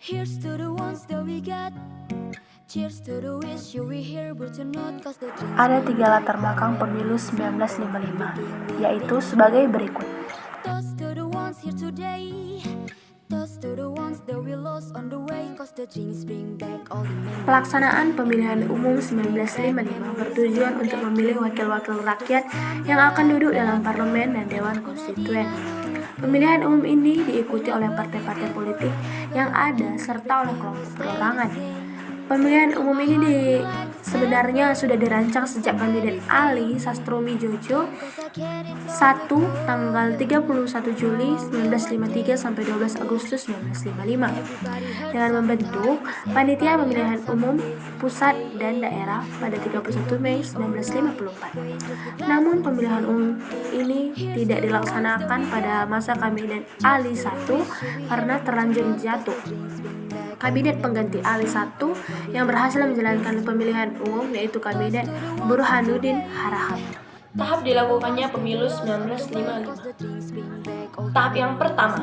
Here's to the ones that we got. Cheers to the wish you we here but to not cause the dreams. Ada 3 latar belakang pemilu 1955, yaitu sebagai berikut. Toast to the ones here today. Toast to the ones that we lost on the way cause the dreams bring back all the memories. Pelaksanaan pemilihan umum 1955 bertujuan untuk memilih wakil-wakil rakyat yang akan duduk dalam parlemen dan dewan konstituen. Pemilihan umum ini diikuti oleh partai-partai politik yang ada serta oleh kelompok perorangan. Pemilihan umum ini sebenarnya sudah dirancang sejak kandidat Ali Sastromijojo 1 tanggal 31 Juli 1953 sampai 12 Agustus 1955 dengan membentuk Panitia Pemilihan Umum Pusat dan Daerah pada 31 Mei 1954. Namun pemilihan umum ini tidak dilaksanakan pada masa Kabinet Ali I karena terlanjur jatuh. Kabinet pengganti Ali I yang berhasil menjalankan pemilihan umum yaitu Kabinet Burhanuddin Harahap. Tahap dilakukannya pemilu 1955. Tahap yang pertama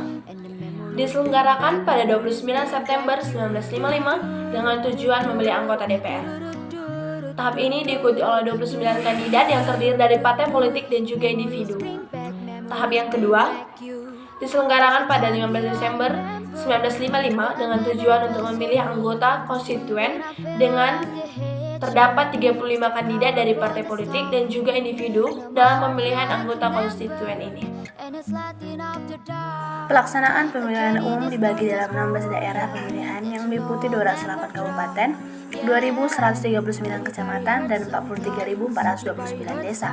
diselenggarakan pada 29 September 1955 dengan tujuan memilih anggota DPR. Tahap ini diikuti oleh 29 kandidat yang terdiri dari partai politik dan juga individu. Tahap yang kedua diselenggarakan pada 15 Desember 1955 dengan tujuan untuk memilih anggota konstituen dengan terdapat 35 kandidat dari partai politik dan juga individu dalam pemilihan anggota konstituen ini. Pelaksanaan pemilihan umum dibagi dalam 16 daerah pemilihan yang meliputi 208 kabupaten, 2.139 kecamatan, dan 43.429 desa.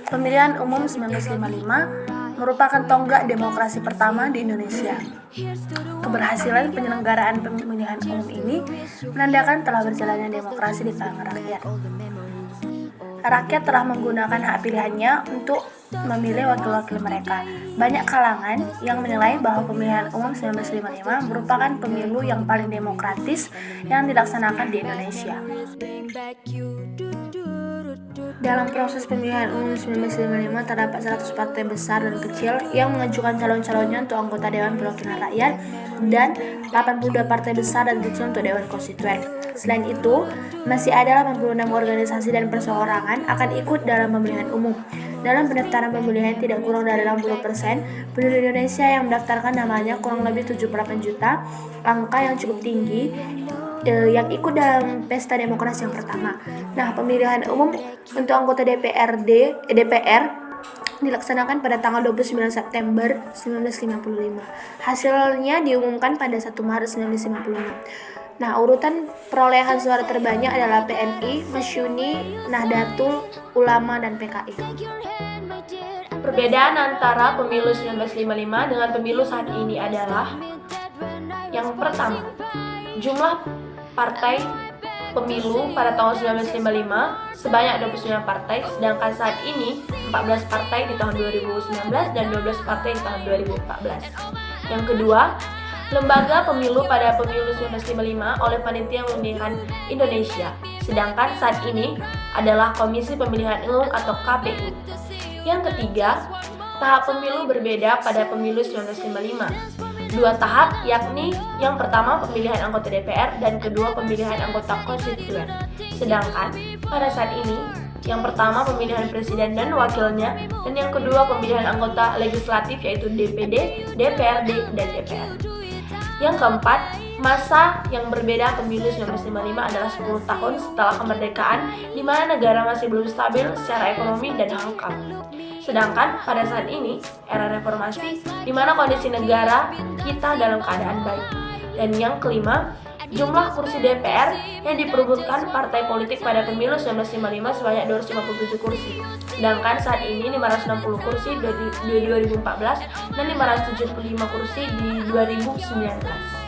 Pemilihan umum 1955 merupakan tonggak demokrasi pertama di Indonesia. Keberhasilan penyelenggaraan pemilihan umum ini menandakan telah berjalannya demokrasi di kalangan rakyat. Rakyat telah menggunakan hak pilihannya untuk memilih wakil-wakil mereka. Banyak kalangan yang menilai bahwa pemilihan umum 1955 merupakan pemilu yang paling demokratis yang dilaksanakan di Indonesia. Dalam proses pemilihan umum 1955 terdapat 100 partai besar dan kecil yang mengajukan calon-calonnya untuk anggota Dewan Perwakilan Rakyat dan 82 partai besar dan kecil untuk Dewan Konstituen. Selain itu, masih ada 86 organisasi dan perseorangan akan ikut dalam pemilihan umum. Dalam pendaftaran pemilihan tidak kurang dari 60% penduduk Indonesia yang mendaftarkan namanya kurang lebih 78 juta, angka yang cukup tinggi yang ikut dalam pesta demokrasi yang pertama. Nah, pemilihan umum untuk anggota DPR dilaksanakan pada tanggal 29 September 1955. Hasilnya diumumkan pada 1 Maret 1956. Nah, urutan perolehan suara terbanyak adalah PNI, Masyuni, Nahdlatul Ulama, dan PKI. Perbedaan antara pemilu 1955 dengan pemilu saat ini adalah yang pertama, jumlah partai pemilu pada tahun 1955 sebanyak 29 partai, sedangkan saat ini 14 partai di tahun 2019 dan 12 partai di tahun 2014. Yang kedua, lembaga pemilu pada pemilu 1955 oleh Panitia Pemilihan Indonesia, sedangkan saat ini adalah Komisi Pemilihan Umum atau KPU. Yang ketiga, tahap pemilu berbeda pada pemilu 1955. 2 tahap, yakni yang pertama pemilihan anggota DPR dan kedua pemilihan anggota konstituen. Sedangkan pada saat ini, yang pertama pemilihan presiden dan wakilnya, dan yang kedua pemilihan anggota legislatif yaitu DPD, DPRD, dan DPR. Yang keempat, masa yang berbeda pemilu 1955 adalah 10 tahun setelah kemerdekaan, di mana negara masih belum stabil secara ekonomi dan hankam. Sedangkan pada saat ini, era reformasi, di mana kondisi negara kita dalam keadaan baik. Dan yang kelima, jumlah kursi DPR yang diperebutkan partai politik pada pemilu 1955 sebanyak 257 kursi. Sedangkan saat ini 560 kursi di 2014 dan 575 kursi di 2019.